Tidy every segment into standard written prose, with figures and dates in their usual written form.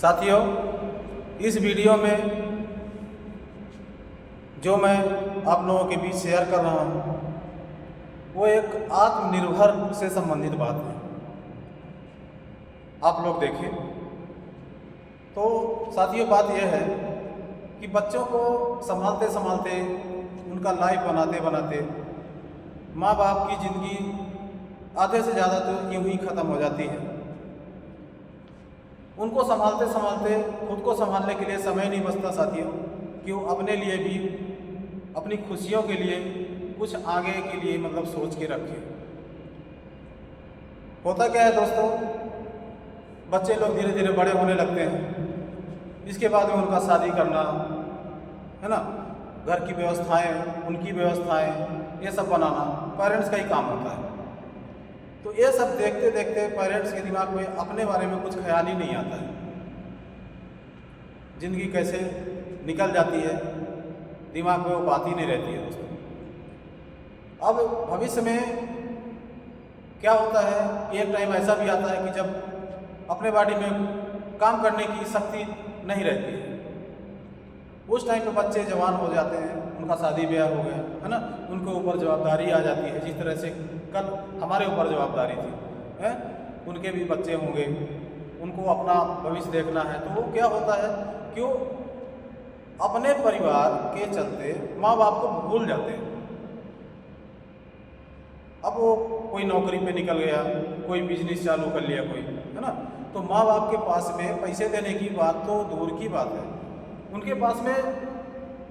साथियों, इस वीडियो में जो मैं आप लोगों के बीच शेयर कर रहा हूँ वो एक आत्मनिर्भर से संबंधित बात है। आप लोग देखें तो साथियों, बात यह है कि बच्चों को संभालते संभालते, उनका लाइफ बनाते बनाते माँ बाप की ज़िंदगी आधे से ज़्यादा तो यूँ ही ख़त्म हो जाती है। उनको संभालते संभालते खुद को संभालने के लिए समय नहीं बचता साथियों, कि वो अपने लिए भी, अपनी खुशियों के लिए कुछ आगे के लिए सोच के रखे। होता क्या है दोस्तों, बच्चे लोग धीरे धीरे बड़े होने लगते हैं। इसके बाद में उनका शादी करना है ना, घर की व्यवस्थाएं, उनकी व्यवस्थाएं, ये सब बनाना पेरेंट्स का ही काम होता है। तो ये सब देखते देखते पेरेंट्स के दिमाग में अपने बारे में कुछ ख्याल ही नहीं आता है। ज़िंदगी कैसे निकल जाती है, दिमाग में वो बात ही नहीं रहती है दोस्तों। अब भविष्य में क्या होता है कि एक टाइम ऐसा भी आता है कि जब अपने बॉडी में काम करने की शक्ति नहीं रहती है। उस टाइम पे बच्चे जवान हो जाते हैं, उनका शादी ब्याह हो गया है ना, उनके ऊपर जवाबदारी आ जाती है। जिस तरह से कल हमारे ऊपर जवाबदारी थी है, उनके भी बच्चे होंगे, उनको अपना भविष्य देखना है। तो वो क्या होता है कि वो अपने परिवार के चलते माँ बाप को भूल जाते हैं। अब वो कोई नौकरी पे निकल गया, कोई बिजनेस चालू कर लिया कोई, है ना, तो माँ बाप के पास में पैसे देने की बात तो दूर की बात है, उनके पास में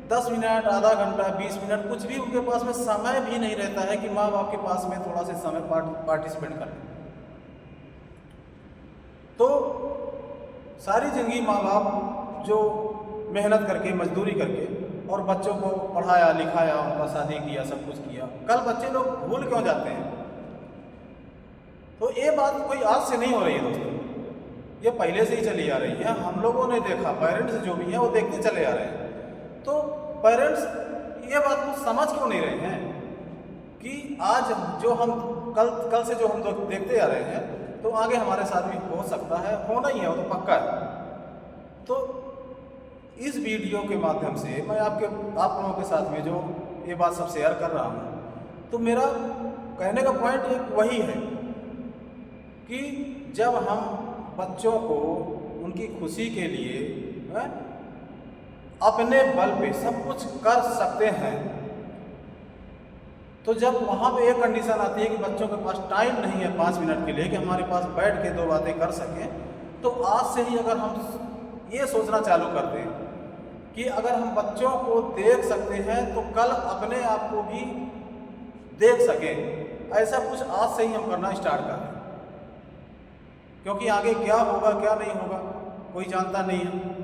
10 मिनट, आधा घंटा, 20 मिनट, कुछ भी उनके पास में समय भी नहीं रहता है कि माँ बाप के पास में थोड़ा सा समय पार्टिसिपेट कर लें। तो सारी ज़िंदगी माँ बाप जो मेहनत करके, मजदूरी करके और बच्चों को पढ़ाया लिखाया, उनका शादी किया, सब कुछ किया, कल बच्चे लोग भूल क्यों जाते हैं? तो ये बात कोई आज से नहीं हो रही है दोस्तों, ये पहले से ही चली आ रही है। हम लोगों ने देखा, पेरेंट्स जो भी हैं वो देखते चले आ रहे हैं। तो पेरेंट्स ये बात को समझ क्यों नहीं रहे हैं कि आज जो हम कल से जो हम देखते आ रहे हैं तो आगे हमारे साथ भी हो सकता है, होना ही है, वो तो पक्का है। तो इस वीडियो के माध्यम से मैं आप लोगों के साथ में जो ये बात सब शेयर कर रहा हूँ, तो मेरा कहने का पॉइंट एक वही है कि जब हम बच्चों को उनकी खुशी के लिए अपने बल पे सब कुछ कर सकते हैं, तो जब वहाँ पे एक कंडीशन आती है कि बच्चों के पास टाइम नहीं है 5 मिनट के लिए कि हमारे पास बैठ के 2 बातें कर सकें, तो आज से ही अगर हम ये सोचना चालू कर दें कि अगर हम बच्चों को देख सकते हैं तो कल अपने आप को भी देख सकें, ऐसा कुछ आज से ही हम करना स्टार्ट करें। क्योंकि आगे क्या होगा क्या नहीं होगा कोई जानता नहीं है।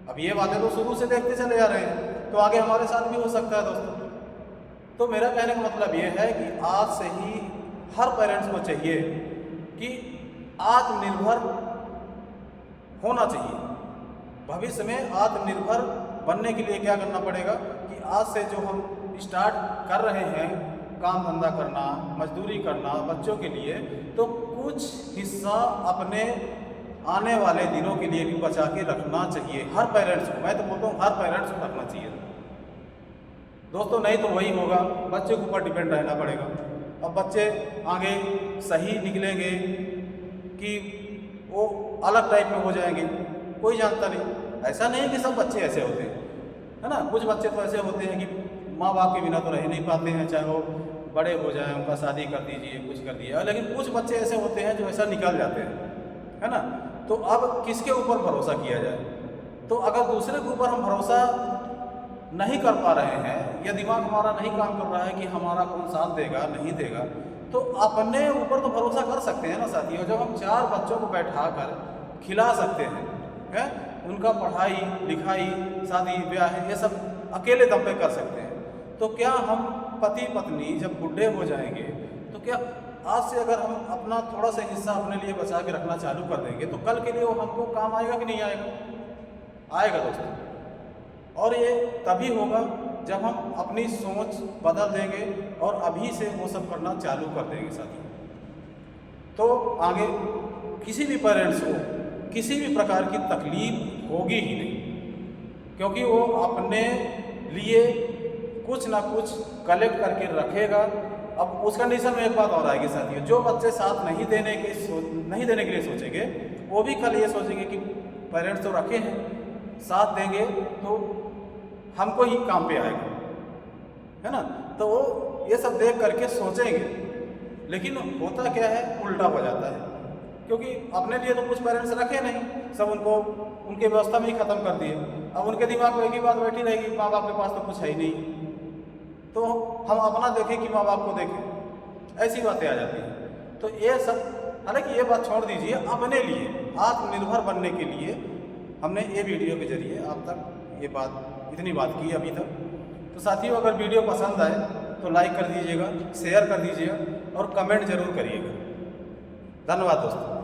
अब ये बातें तो शुरू से देखते चले जा रहे हैं, तो आगे हमारे साथ भी हो सकता है दोस्तों। तो मेरा कहने का मतलब ये है कि आज से ही हर पेरेंट्स को चाहिए कि आत्मनिर्भर होना चाहिए। भविष्य में आत्मनिर्भर बनने के लिए क्या करना पड़ेगा कि आज से जो हम स्टार्ट कर रहे हैं काम धंधा करना, मजदूरी करना बच्चों के लिए, तो कुछ हिस्सा अपने आने वाले दिनों के लिए भी बचा के रखना चाहिए हर पेरेंट्स को। मैं तो बोलता हूँ हर पेरेंट्स को रखना चाहिए दोस्तों, नहीं तो वही होगा, बच्चे के ऊपर डिपेंड रहना पड़ेगा। अब बच्चे आगे सही निकलेंगे कि वो अलग टाइप में हो जाएंगे, कोई जानता नहीं। ऐसा नहीं कि सब बच्चे ऐसे होते हैं, है ना, कुछ बच्चे तो ऐसे होते हैं कि माँ बाप के बिना तो रह नहीं पाते हैं, चाहे वो बड़े हो जाएं, उनका शादी कर दीजिए, कुछ कर दिए। लेकिन कुछ बच्चे ऐसे होते हैं जो ऐसा निकल जाते हैं, है ना। तो अब किसके ऊपर भरोसा किया जाए? तो अगर दूसरे के ऊपर हम भरोसा नहीं कर पा रहे हैं या दिमाग हमारा नहीं काम कर रहा है कि हमारा कौन साथ देगा नहीं देगा, तो अपने ऊपर तो भरोसा कर सकते हैं ना साथियों। जब हम 4 बच्चों को बैठा कर खिला सकते हैं, उनका पढ़ाई लिखाई, शादी ब्याह, ये सब अकेले दम पे कर सकते हैं, तो क्या हम पति पत्नी जब बूढ़े हो जाएंगे तो क्या आज से अगर हम अपना थोड़ा सा हिस्सा अपने लिए बचा के रखना चालू कर देंगे तो कल के लिए वो हमको काम आएगा कि नहीं आएगा? आएगा दोस्तों। और ये तभी होगा जब हम अपनी सोच बदल देंगे और अभी से वो सब करना चालू कर देंगे साथियों। तो आगे किसी भी पेरेंट्स को किसी भी प्रकार की तकलीफ होगी ही नहीं, क्योंकि वो अपने लिए कुछ ना कुछ कलेक्ट करके रखेगा। अब उस कंडीशन में एक बात और आएगी साथियों, जो बच्चे साथ नहीं देने के लिए सोचेंगे, वो भी कल ये सोचेंगे कि पेरेंट्स तो रखे हैं, साथ देंगे तो हमको ही काम पे आएगा, है ना। तो वो ये सब देख करके सोचेंगे, लेकिन होता क्या है, उल्टा हो जाता है। क्योंकि अपने लिए तो कुछ पेरेंट्स रखे नहीं, सब उनको उनके व्यवस्था में ही ख़त्म कर दिए। अब उनके दिमाग में एक ही बात बैठी रहेगी, माँ बाप के पास तो कुछ है ही नहीं, तो हम अपना देखें कि माँ बाप को देखें, ऐसी बातें आ जाती हैं। तो ये सब, हालांकि ये बात छोड़ दीजिए, अपने लिए आत्मनिर्भर बनने के लिए हमने ये वीडियो के जरिए आप तक ये बात, इतनी बात की अभी तक। तो साथियों, अगर वीडियो पसंद आए तो लाइक कर दीजिएगा, शेयर कर दीजिएगा और कमेंट जरूर करिएगा। धन्यवाद दोस्तों।